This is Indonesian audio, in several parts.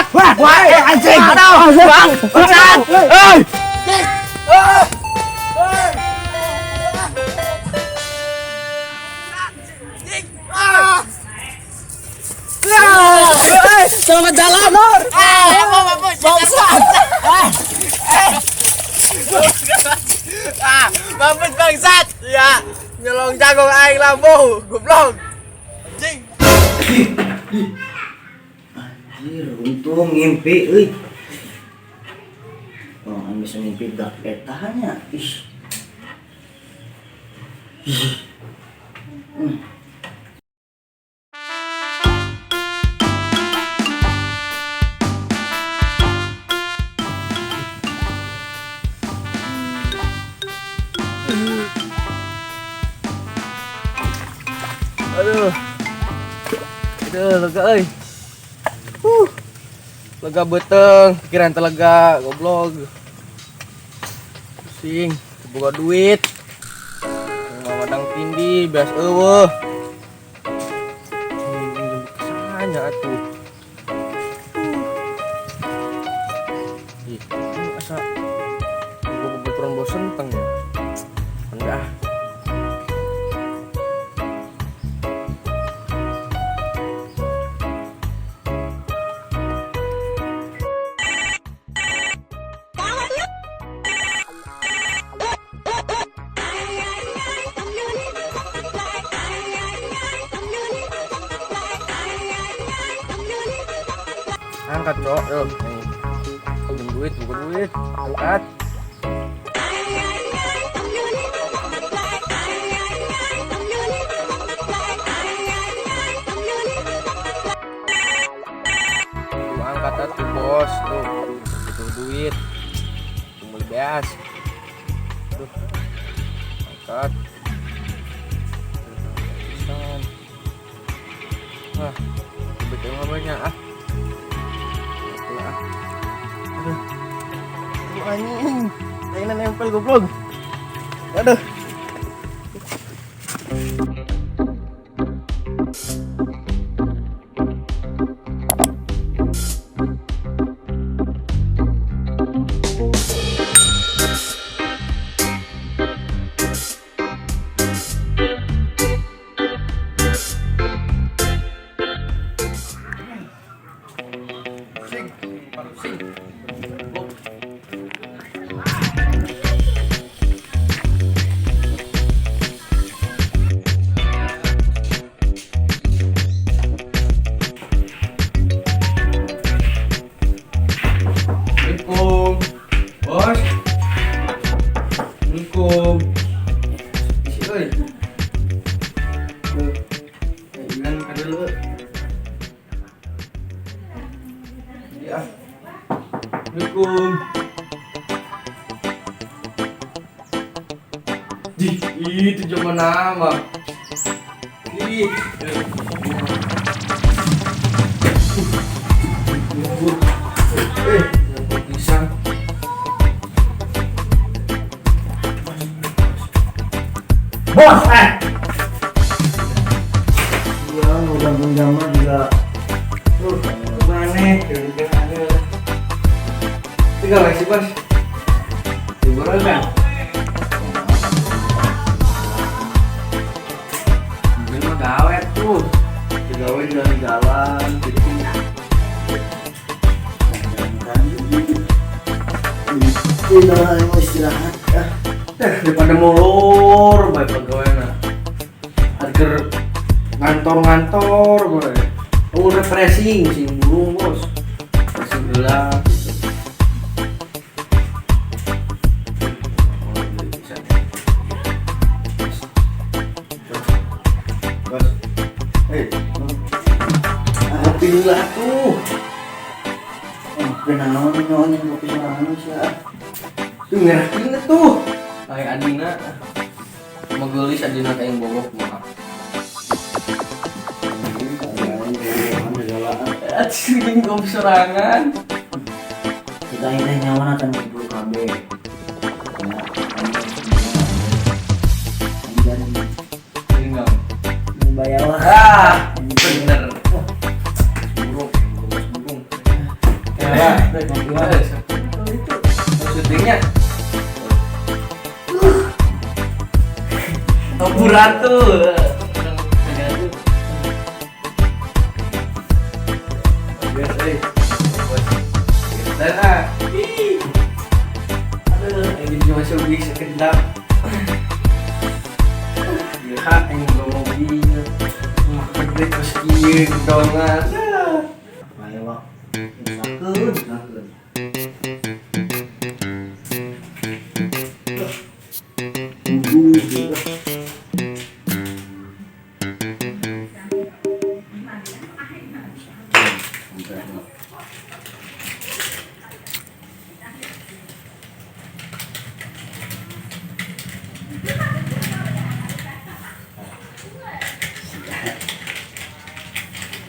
Wah, anjing. Aduh, Bang. Bangsat. Selamat jalan, Nur. Bangsat. Mampus bangsat. Ya, nyolong jagung aing lambu, goblok. Anjing. Anjir, untung ngimpi euy. Oh, bisa ngimpi dak etanya. Ih. Aduh, lega euy. Lega beteng, pikiran telega, goblok. Pusing, boga duit. Mawadang tindi, beas eueuh. Kesanya atuh. Ih, asa gua bebeturan bosen teng ya. Enggak. Angkat cok, yuk nih. Pinjam duit, buka duit, angkat. Tuh angkat atuh bos, tuh butuh duit, mulai beas. Tuh, angkat. Pisan. Wah, betul banyak ah. Aduh, anjing, kayaknya nempel goblok. Aduh. Assalamualaikum. Itu cuma nama. Pisang. Bos, iya, udah menjamah juga. Mana? Tinggal lagi bos. Liburan kan? Mungkin mah gawe tuh. Gawe dari jalan, gitu. Udah mau istirahat ya. Daripada molor, baik pegawainya. Agar ngantor-ngantor, boy. Oh, refreshing, sing burung bos. Refreshing gelap. Bos, Kopi dulu tuh. Kenalan nyonya kopi sorangan sih ya. tuh merah inget tuh. Kayak Adina. Megelis Adina kayak yang bobok mah. Sering kopi sorangan. Kita ini nyawa akan kumpul KB. Tinggal. Bayawa. Ah, bener. Burung, burung. Gimana? Syutingnya. Ratu. Biasa. Kita ini cuma syuting sekedap. Ya, yang bawa mobil. Makan meski dongan. Ayo, Pak. Sakit.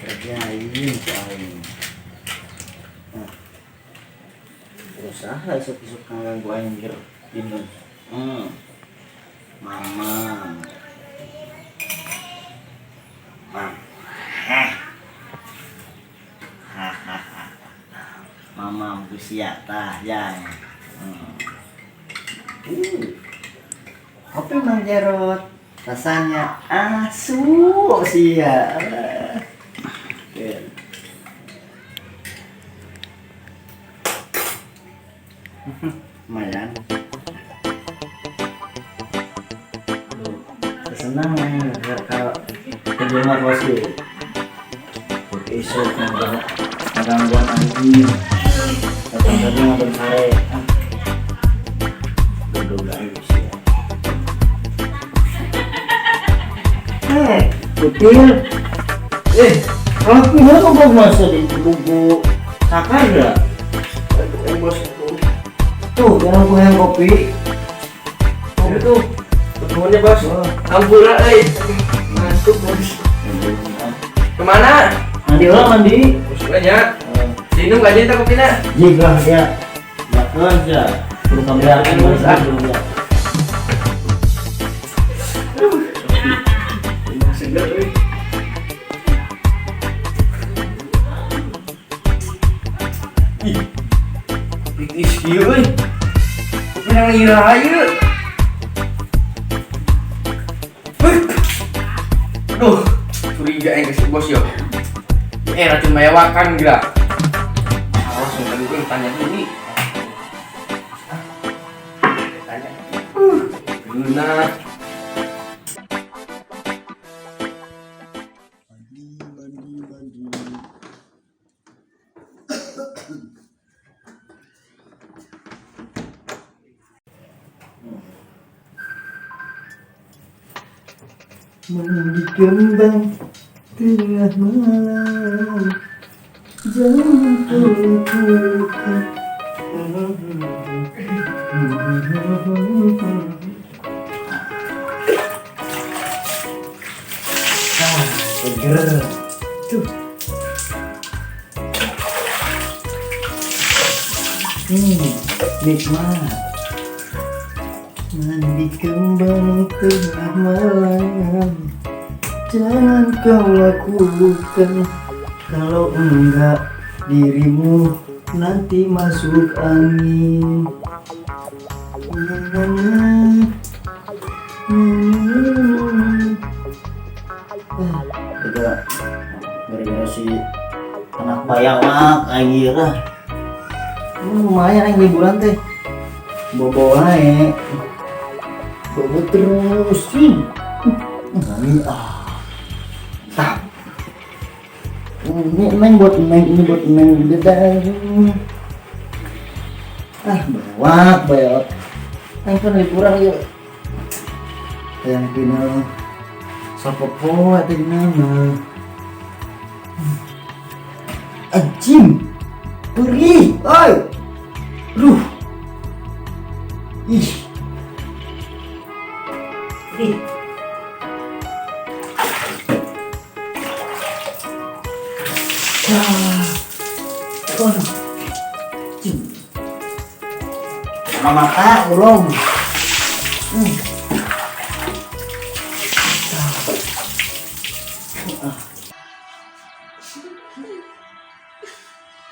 Kerjain soalnya. Berusaha isuk-isuk ganggu anjir ini. Mama. Mama usia tah yang. Kopi Mang Jarot rasanya asu sia. Lumayan. Senang kalau kedua pasti besok gangguan anjing datang tadi ngambil sare duduk lagi sih. Kutil kalau punya kok masa di buku sakar gak? Bos Tuh jangan punya kopi tuh ketemuannya bos. Ampura, ngantuk bos. Kemana? mandi lah mandi Bos banyak. Sinum gak jadi kopinya? jika dia gak kerja perlu kami akan berusaha dulu. Segar euy. Ih. Pikis kieu euy. Kopi nang ira ieu. Aduh, curiga yang kasih bos yo. Racun mewakan gerak. Awas tadi gue tanya ini. Tanya. Guna. Mandi kembang tengah malam jangan terlupakan. Seger tuh. Nikmat mandi kembang tengah malam jangan kau lakukan, kalau enggak dirimu nanti masuk angin. Juga gara-gara si anak bayawak kayak lah. Lumayan yang liburan teh bobo aja bobo terus sih kami tak ini buat neng dedang bayawak yang kan liburan yuk yang final sapopo atau nama anjing pergi oi duh ih sama mata belum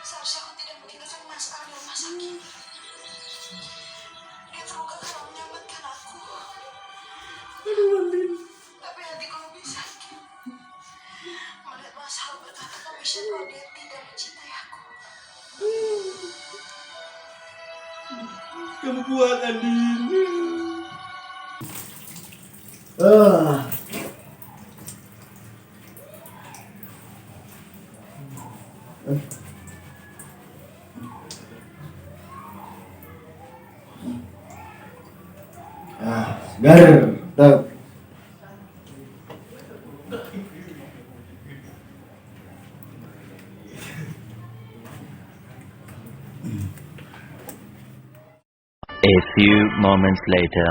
Seharusnya aku tidak meninggal Kamu kuat Andin. Segar, tetap. A few moments later.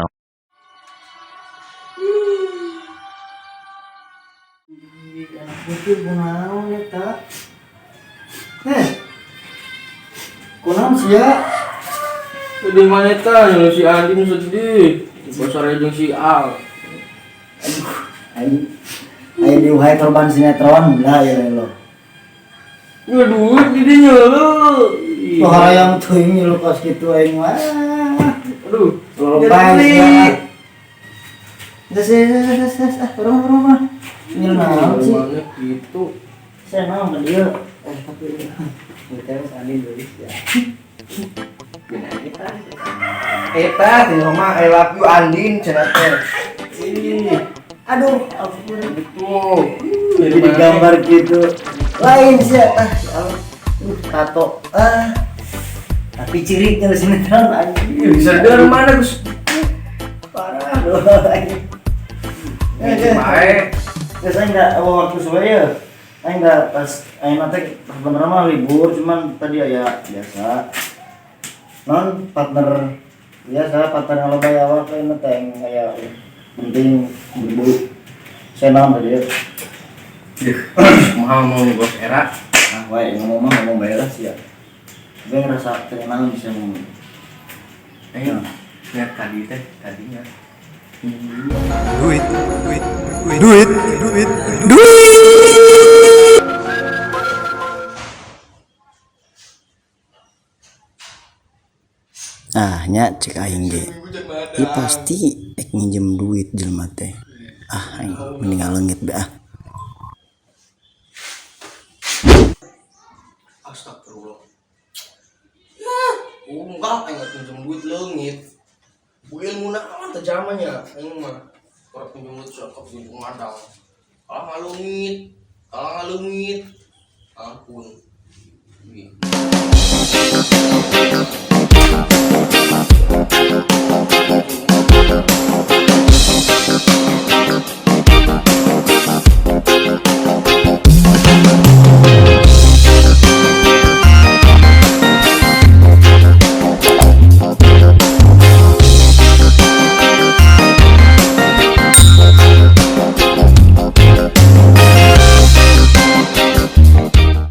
Anak mikir kunaon eta. Kunaon sih ya? Di mana tanya si Andin sedih. Pasar jeung si Al. Ayo diuhai korban sinetron lah ya lo. Ya duit didinya lo. Tuh hayang teuing lu kos kitu aing mah. Aduh, Lomba ya. Rumah. Ini naon sih? banyak gitu. Saya naon ka dieu. Tapi kita salin dulu ya. Eta di rumah I love you Andin cenah teh. Aduh, ampun. Betul. Jadi digambar gitu. Lain sih tato. Tapi ciriknya di sinetron anjing. Bisa dari mana Gus? Parah doh. Baik. Ya saya enggak waktu ya. Saya enggak pas nanti sebenarnya mah libur cuman tadi ya biasa. Non partner biasa partner kalau bayar awal kan teng kayak penting berburu. Saya non tadi ya. Mahal mau bos era. Nah, wae ngomong bayar sih ya. Gue ngerasa tenang bisa ngomong. Lihat tadinya. Duit. Nya cek aing ge. Ieu pasti ek minjem duit jelema teh. Aing mending leungit be ah. Astagfirullah. Ya, enggak enggak pinjam duit leungit. Bu ilmu naon teh zamannya aing mah. Ora pinjam duit sok pinjam ngadang. Kalah ngalungit. Ampun.